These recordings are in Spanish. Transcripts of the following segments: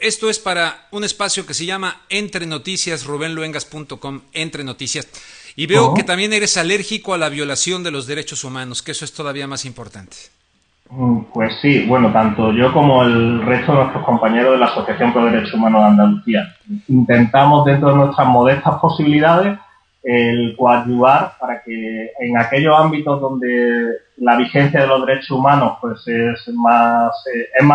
Esto es para un espacio que se llama Entre Noticias, rubenluengas.com, Entre Noticias. Y veo que también eres alérgico a la violación de los derechos humanos, que eso es todavía más importante. Pues sí, bueno, tanto yo como el resto de nuestros compañeros de la Asociación Pro Derechos Humanos de Andalucía intentamos, dentro de nuestras modestas posibilidades, el coadyuvar para que en aquellos ámbitos donde la vigencia de los derechos humanos pues es más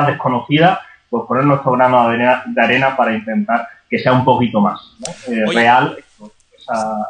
desconocida, pues poner nuestro grano de arena para intentar que sea un poquito más, ¿no? Oye, Real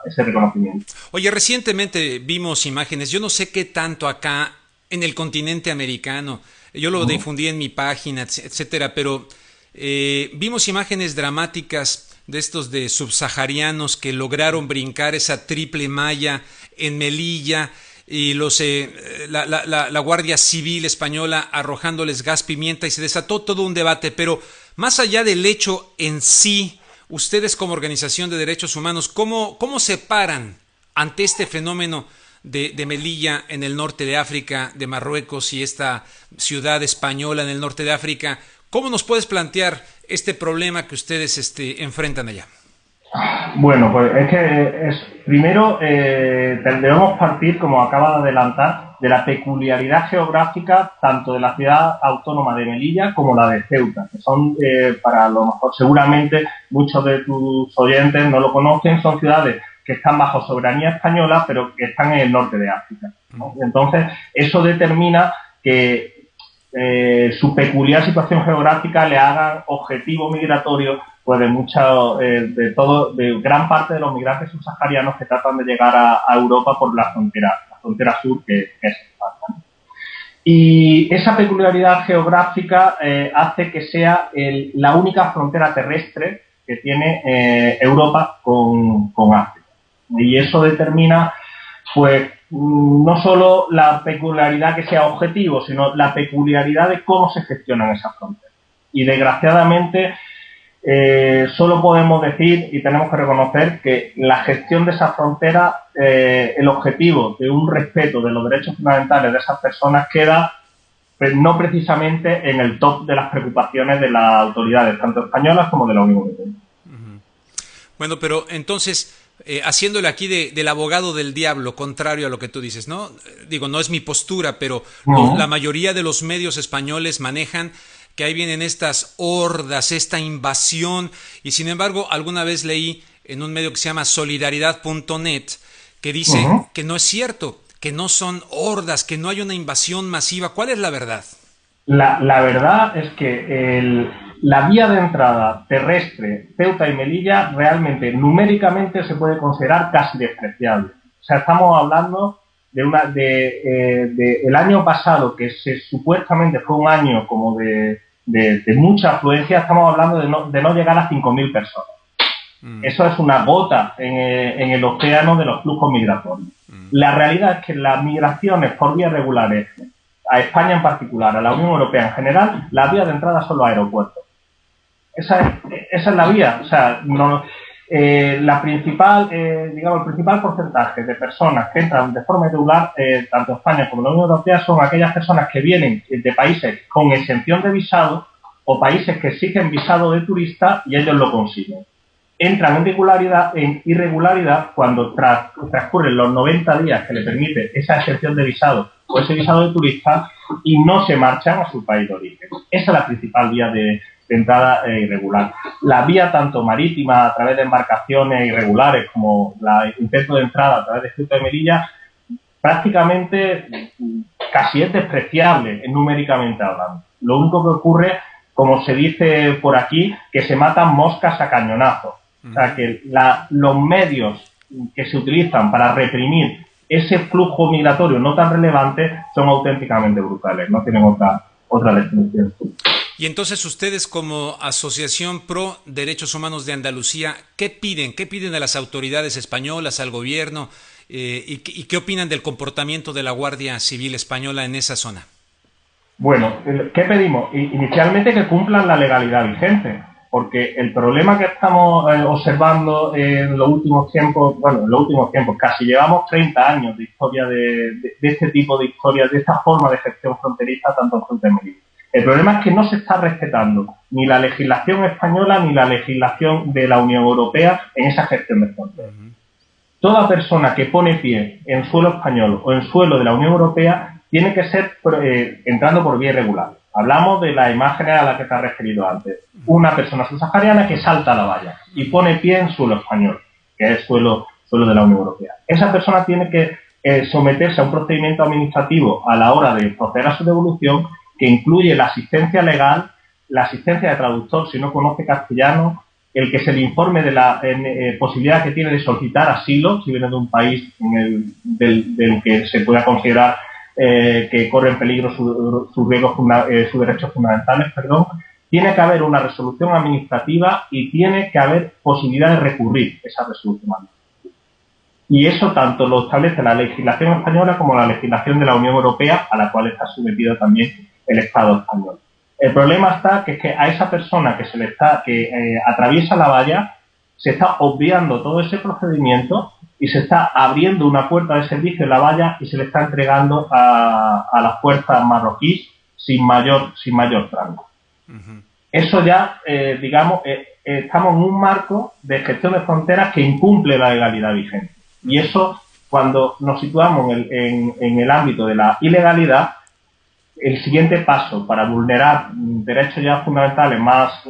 ese reconocimiento. Oye, recientemente vimos imágenes, yo no sé qué tanto acá en el continente americano, yo lo difundí en mi página, etcétera, pero vimos imágenes dramáticas de estos de subsaharianos que lograron brincar esa triple malla en Melilla y la Guardia Civil española arrojándoles gas pimienta y se desató todo un debate, pero más allá del hecho en sí, ustedes como organización de derechos humanos, ¿cómo se paran ante este fenómeno de Melilla en el norte de África, de Marruecos y esta ciudad española en el norte de África? ¿Cómo nos puedes plantear este problema que ustedes enfrentan allá? Bueno, pues es que primero debemos partir, como acaba de adelantar, de la peculiaridad geográfica tanto de la ciudad autónoma de Melilla como la de Ceuta, que son, para lo mejor seguramente muchos de tus oyentes no lo conocen, son ciudades que están bajo soberanía española, pero que están en el norte de África, ¿no? Entonces, eso determina que su peculiar situación geográfica le haga objetivo migratorio pues de gran parte de los migrantes subsaharianos que tratan de llegar a Europa por la frontera sur que es España, ¿no? Y esa peculiaridad geográfica hace que sea la única frontera terrestre que tiene Europa con África. Y eso determina, pues, no solo la peculiaridad que sea objetivo, sino la peculiaridad de cómo se gestionan esas fronteras. Y desgraciadamente, solo podemos decir y tenemos que reconocer que la gestión de esa frontera, el objetivo de un respeto de los derechos fundamentales de esas personas queda pues, no precisamente en el top de las preocupaciones de las autoridades, tanto españolas como de la Unión Europea. Bueno, pero entonces, haciéndole aquí del abogado del diablo, contrario a lo que tú dices, ¿no? Digo, no es mi postura, pero la mayoría de los medios españoles manejan que ahí vienen estas hordas, esta invasión, y sin embargo, alguna vez leí en un medio que se llama solidaridad.net que dice que no es cierto, que no son hordas, que no hay una invasión masiva. ¿Cuál es la verdad? La verdad es que la vía de entrada terrestre, Ceuta y Melilla, realmente numéricamente se puede considerar casi despreciable. O sea, estamos hablando de el año pasado, que supuestamente fue un año como de mucha afluencia, estamos hablando de no llegar a 5.000 personas. Eso es una gota en el océano de los flujos migratorios. La realidad es que las migraciones por vías regulares, a España en particular, a la Unión Europea en general, las vías de entrada son los aeropuertos. Esa es la vía. O sea, el principal porcentaje de personas que entran de forma irregular, tanto España como la Unión Europea, son aquellas personas que vienen de países con exención de visado o países que exigen visado de turista y ellos lo consiguen. Entran en irregularidad cuando transcurren los 90 días que le permite esa exención de visado o ese visado de turista y no se marchan a su país de origen. Esa es la principal vía de entrada irregular. La vía tanto marítima a través de embarcaciones irregulares como el intento de entrada a través de Ceuta y Melilla prácticamente casi es despreciable numéricamente hablando. Lo único que ocurre, como se dice por aquí, que se matan moscas a cañonazos. O sea, que los medios que se utilizan para reprimir ese flujo migratorio no tan relevante son auténticamente brutales, no tienen otra definición. Y entonces ustedes como Asociación Pro Derechos Humanos de Andalucía, ¿qué piden? ¿Qué piden a las autoridades españolas, al gobierno? ¿Y qué opinan del comportamiento de la Guardia Civil Española en esa zona? Bueno, ¿qué pedimos? Inicialmente que cumplan la legalidad vigente, porque el problema que estamos observando en los últimos tiempos, casi llevamos 30 años de historia de este tipo de historias, de esta forma de gestión fronteriza tanto en Ceuta y Melilla. El problema es que no se está respetando ni la legislación española ni la legislación de la Unión Europea en esa gestión de fronteras. Toda persona que pone pie en suelo español o en suelo de la Unión Europea tiene que ser entrando por vía irregular. Hablamos de las imágenes a las que te has referido antes. Una persona subsahariana que salta la valla y pone pie en suelo español, que es suelo de la Unión Europea. Esa persona tiene que someterse a un procedimiento administrativo a la hora de proceder a su devolución, que incluye la asistencia legal, la asistencia de traductor si no conoce castellano, el que se le informe de la posibilidad que tiene de solicitar asilo si viene de un país del que se pueda considerar que corre en peligro sus derechos fundamentales, tiene que haber una resolución administrativa y tiene que haber posibilidad de recurrir esa resolución administrativa. Y eso tanto lo establece la legislación española como la legislación de la Unión Europea, a la cual está sometido también el Estado español. El problema está que es que a esa persona que atraviesa la valla se está obviando todo ese procedimiento y se está abriendo una puerta de servicio en la valla y se le está entregando a las fuerzas marroquíes sin mayor tramo. Eso ya, estamos en un marco de gestión de fronteras que incumple la legalidad vigente. Y eso, cuando nos situamos en el ámbito de la ilegalidad, el siguiente paso para vulnerar derechos ya fundamentales más,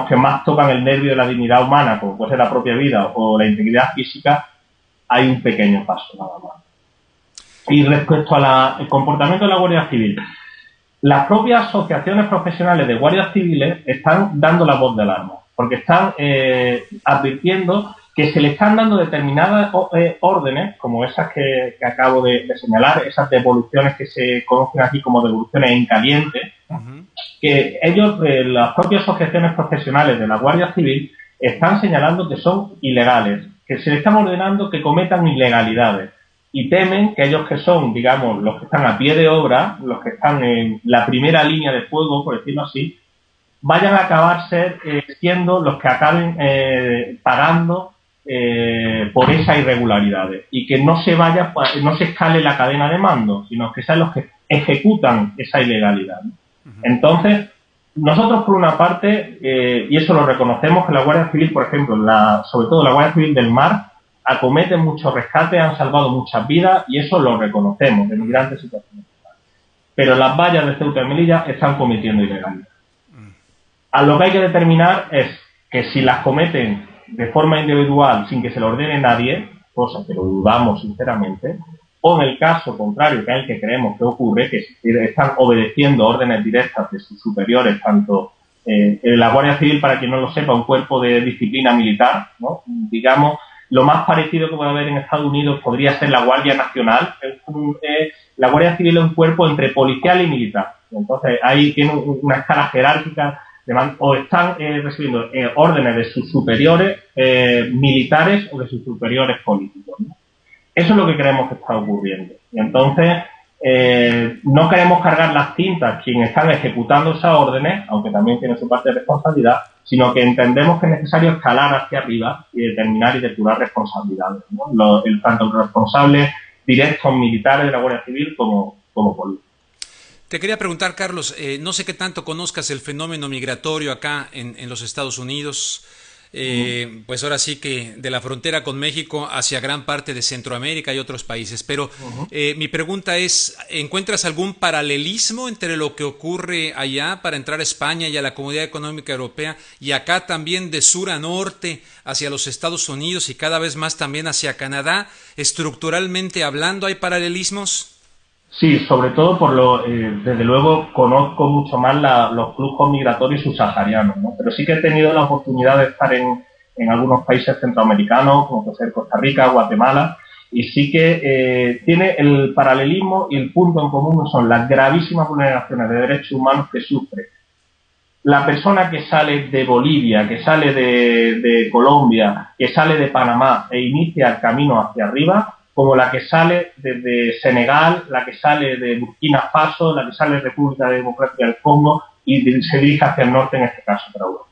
que más tocan el nervio de la dignidad humana, como puede ser la propia vida o la integridad física, hay un pequeño paso nada más. Y respecto al comportamiento de la Guardia Civil, las propias asociaciones profesionales de guardias civiles están dando la voz de alarma, porque están advirtiendo que se le están dando determinadas órdenes, como esas que acabo de señalar, esas devoluciones que se conocen aquí como devoluciones en caliente, que ellos, las propias asociaciones profesionales de la Guardia Civil, están señalando que son ilegales, que se le están ordenando que cometan ilegalidades y temen que ellos que son, los que están a pie de obra, los que están en la primera línea de fuego, por decirlo así, vayan a acabar siendo los que acaben pagando por esas irregularidades y que no se escale la cadena de mando, sino que sean los que ejecutan esa ilegalidad. Entonces, nosotros por una parte, y eso lo reconocemos, que la Guardia Civil, por ejemplo, sobre todo la Guardia Civil del Mar, acomete muchos rescates, han salvado muchas vidas y eso lo reconocemos, de migrantes y situaciones. Pero las vallas de Ceuta y Melilla están cometiendo ilegalidad. A lo que hay que determinar es que si las cometen de forma individual sin que se lo ordene nadie, cosa que lo dudamos sinceramente, o en el caso contrario, que es el que creemos que ocurre, que están obedeciendo órdenes directas de sus superiores, tanto la Guardia Civil, para quien no lo sepa, un cuerpo de disciplina militar, ¿no? Lo más parecido que puede haber en Estados Unidos podría ser la Guardia Nacional. La Guardia Civil es un cuerpo entre policial y militar. Entonces, ahí tiene una escala jerárquica o están recibiendo órdenes de sus superiores militares o de sus superiores políticos, ¿no? Eso es lo que creemos que está ocurriendo. Y entonces, no queremos cargar las tintas quienes están ejecutando esas órdenes, aunque también tiene su parte de responsabilidad, sino que entendemos que es necesario escalar hacia arriba y determinar y depurar responsabilidades, ¿no? Tanto los responsables directos militares de la Guardia Civil como políticos. Te quería preguntar, Carlos, no sé qué tanto conozcas el fenómeno migratorio acá en los Estados Unidos, pues ahora sí que de la frontera con México hacia gran parte de Centroamérica y otros países, pero mi pregunta es, ¿encuentras algún paralelismo entre lo que ocurre allá para entrar a España y a la Comunidad Económica Europea y acá también de sur a norte hacia los Estados Unidos y cada vez más también hacia Canadá? Estructuralmente hablando, ¿hay paralelismos? Sí, sobre todo desde luego conozco mucho más los flujos migratorios subsaharianos, ¿no? Pero sí que he tenido la oportunidad de estar en algunos países centroamericanos, como puede ser Costa Rica, Guatemala, y sí que tiene el paralelismo y el punto en común son las gravísimas vulneraciones de derechos humanos que sufre la persona que sale de Bolivia, que sale de Colombia, que sale de Panamá e inicia el camino hacia arriba, como la que sale desde Senegal, la que sale de Burkina Faso, la que sale de República Democrática del Congo y se dirige hacia el norte, en este caso para Europa.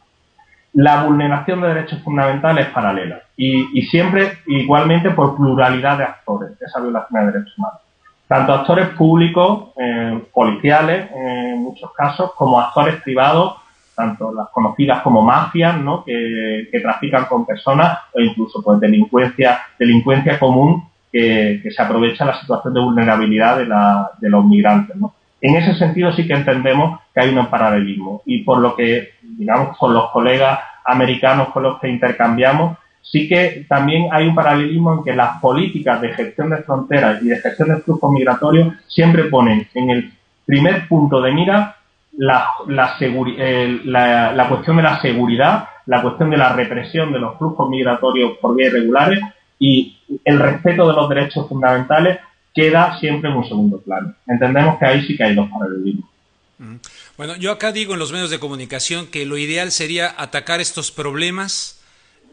La vulneración de derechos fundamentales es paralela y siempre igualmente por pluralidad de actores, esa violación de derechos humanos. tanto actores públicos, policiales en muchos casos, como actores privados, tanto las conocidas como mafias, ¿no? que trafican con personas, o incluso pues delincuencia común que se aprovecha la situación de vulnerabilidad de los migrantes, ¿no? En ese sentido sí que entendemos que hay un paralelismo, y por lo que, digamos, con los colegas americanos con los que intercambiamos, sí que también hay un paralelismo en que las políticas de gestión de fronteras y de gestión de flujos migratorios siempre ponen en el primer punto de mira la cuestión de la seguridad, la cuestión de la represión de los flujos migratorios por vías irregulares, y el respeto de los derechos fundamentales queda siempre en un segundo plano. Entendemos que ahí sí que hay dos paralelismos. Bueno, yo acá digo en los medios de comunicación que lo ideal sería atacar estos problemas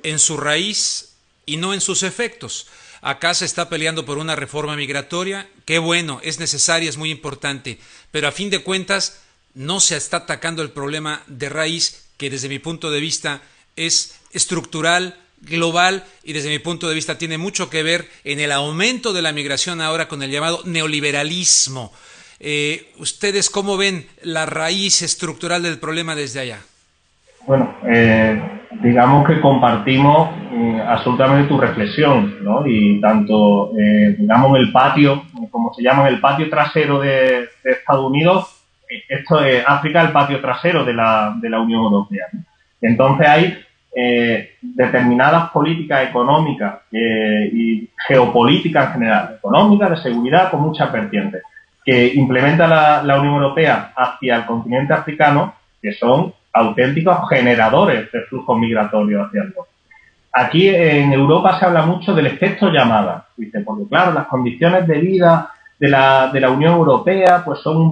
en su raíz y no en sus efectos. Acá se está peleando por una reforma migratoria, qué bueno, es necesaria, es muy importante, pero a fin de cuentas no se está atacando el problema de raíz, que desde mi punto de vista es estructural, global, y desde mi punto de vista tiene mucho que ver en el aumento de la migración ahora con el llamado neoliberalismo. ¿Ustedes cómo ven la raíz estructural del problema desde allá? Bueno, digamos que compartimos absolutamente tu reflexión, ¿no? Y tanto, digamos, el patio, como se llama, el patio trasero de Estados Unidos, esto es África, el patio trasero de la Unión Europea, ¿no? Entonces hay determinadas políticas económicas y geopolíticas en general, económicas, de seguridad, con muchas vertientes, que implementa la Unión Europea hacia el continente africano, que son auténticos generadores de flujos migratorios hacia el norte. Aquí en Europa se habla mucho del efecto llamada, ¿viste? Porque claro, las condiciones de vida de la Unión Europea pues son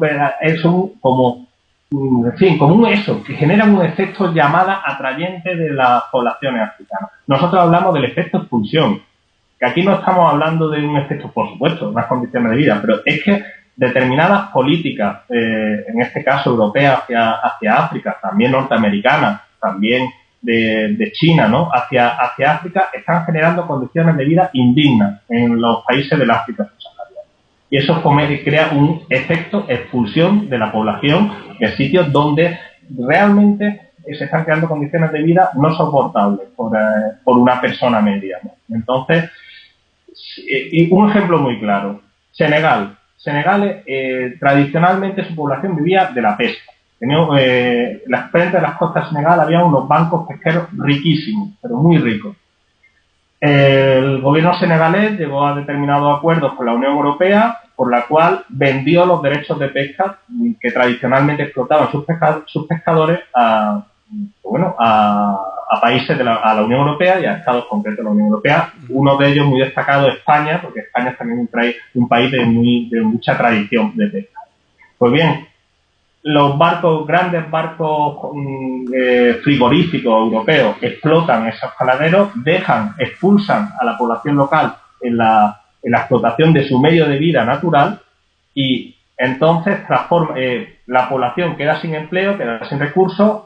como, en fin, como eso, que generan un efecto llamada atrayente de las poblaciones africanas. Nosotros hablamos del efecto expulsión, que aquí no estamos hablando de un efecto, por supuesto, unas condiciones de vida, pero es que determinadas políticas, en este caso europeas hacia África, también norteamericanas, también de China, ¿no? Hacia África, están generando condiciones de vida indignas en los países del África subsahariana. Y eso crea un efecto expulsión de la población de sitios donde realmente se están creando condiciones de vida no soportables por una persona media, ¿no? Entonces, un ejemplo muy claro, Senegal, tradicionalmente su población vivía de la pesca. Frente a las costas de Senegal había unos bancos pesqueros riquísimos, pero muy ricos. El gobierno senegalés llegó a determinados acuerdos con la Unión Europea, por la cual vendió los derechos de pesca que tradicionalmente explotaban sus pescadores a países a la Unión Europea y a estados concretos de la Unión Europea. Uno de ellos muy destacado es España, porque España es también un país de mucha tradición de pesca. Pues bien, los grandes barcos frigoríficos europeos explotan esos caladeros, expulsan a la población local en la explotación de su medio de vida natural, y entonces la población queda sin empleo, queda sin recursos,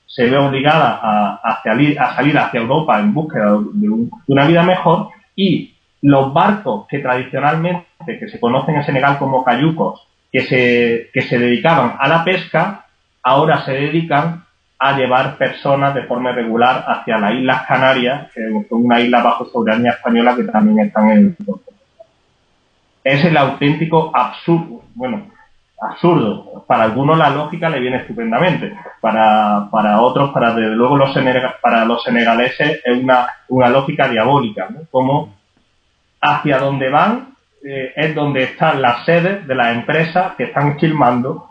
se ve obligada a salir hacia Europa en búsqueda de una vida mejor, y los barcos que tradicionalmente, que se conocen en Senegal como cayucos, que se dedicaban a la pesca, ahora se dedican a llevar personas de forma irregular hacia las Islas Canarias, que son una isla bajo soberanía española que también están en el continente. Es el auténtico absurdo. Absurdo. Para algunos la lógica le viene estupendamente. Para otros, desde luego para los senegaleses, es una lógica diabólica, ¿no? Como hacia donde van es donde están las sedes de las empresas que están esquilmando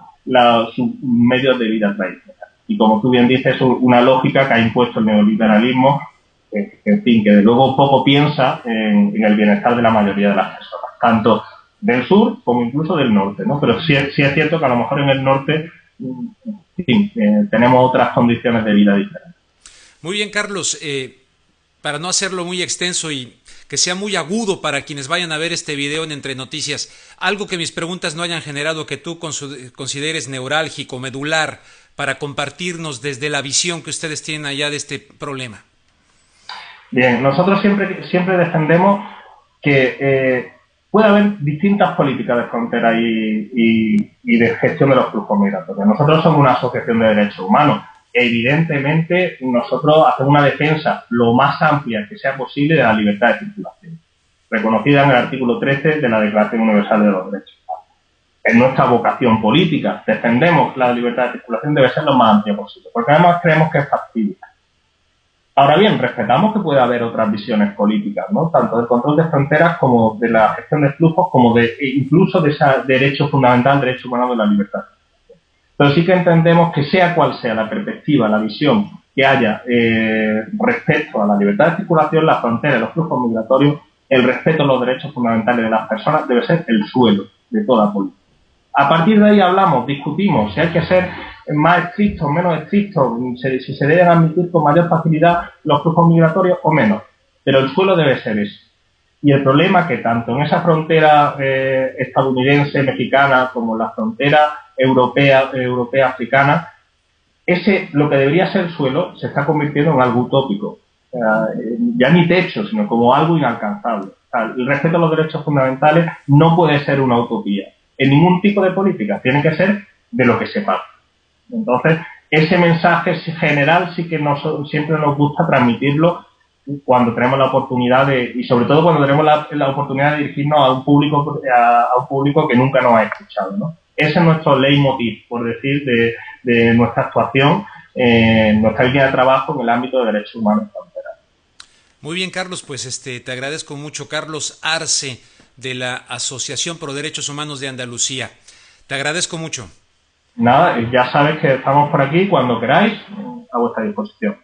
sus medios de vida tradicionales. Y como tú bien dices, es una lógica que ha impuesto el neoliberalismo, en fin, que de luego poco piensa en el bienestar de la mayoría de las personas, tanto del sur como incluso del norte, ¿no? Pero sí es cierto que a lo mejor en el norte, en fin, tenemos otras condiciones de vida diferentes. Muy bien, Carlos. Para no hacerlo muy extenso y que sea muy agudo para quienes vayan a ver este video en Entre Noticias, algo que mis preguntas no hayan generado que tú consideres neurálgico, medular, para compartirnos desde la visión que ustedes tienen allá de este problema. Bien, nosotros siempre defendemos que puede haber distintas políticas de frontera y de gestión de los flujos migratorios. Nosotros somos una asociación de derechos humanos. Evidentemente, nosotros hacemos una defensa lo más amplia que sea posible de la libertad de circulación, reconocida en el artículo 13 de la Declaración Universal de los Derechos Humanos. Es nuestra vocación política. Defendemos la libertad de circulación, debe ser lo más amplia posible, porque además creemos que es factible. Ahora bien, respetamos que puede haber otras visiones políticas, ¿no? Tanto del control de fronteras como de la gestión de flujos, como de incluso de ese derecho fundamental, derecho humano de la libertad. Pero sí que entendemos que sea cual sea la perspectiva, la visión que haya respecto a la libertad de circulación, las fronteras, los flujos migratorios, el respeto a los derechos fundamentales de las personas debe ser el suelo de toda política. A partir de ahí hablamos, discutimos si hay que ser más estrictos, menos estrictos, si se deben admitir con mayor facilidad los flujos migratorios o menos. Pero el suelo debe ser ese. Y el problema es que tanto en esa frontera estadounidense, mexicana, como en la frontera europea, africana, lo que debería ser suelo se está convirtiendo en algo utópico. Ya ni techo, sino como algo inalcanzable. El respeto a los derechos fundamentales no puede ser una utopía en ningún tipo de política, tiene que ser de lo que se paga. Entonces, ese mensaje general sí que siempre nos gusta transmitirlo cuando tenemos la oportunidad y sobre todo cuando tenemos la oportunidad de dirigirnos a un público que nunca nos ha escuchado, ¿no? Ese es nuestro leitmotiv, por decir, de nuestra actuación, nuestra línea de trabajo en el ámbito de derechos humanos y fronteras. Muy bien, Carlos, pues te agradezco mucho. Carlos Arce, de la Asociación Pro Derechos Humanos de Andalucía. Te agradezco mucho. Nada, ya sabes que estamos por aquí cuando queráis, a vuestra disposición.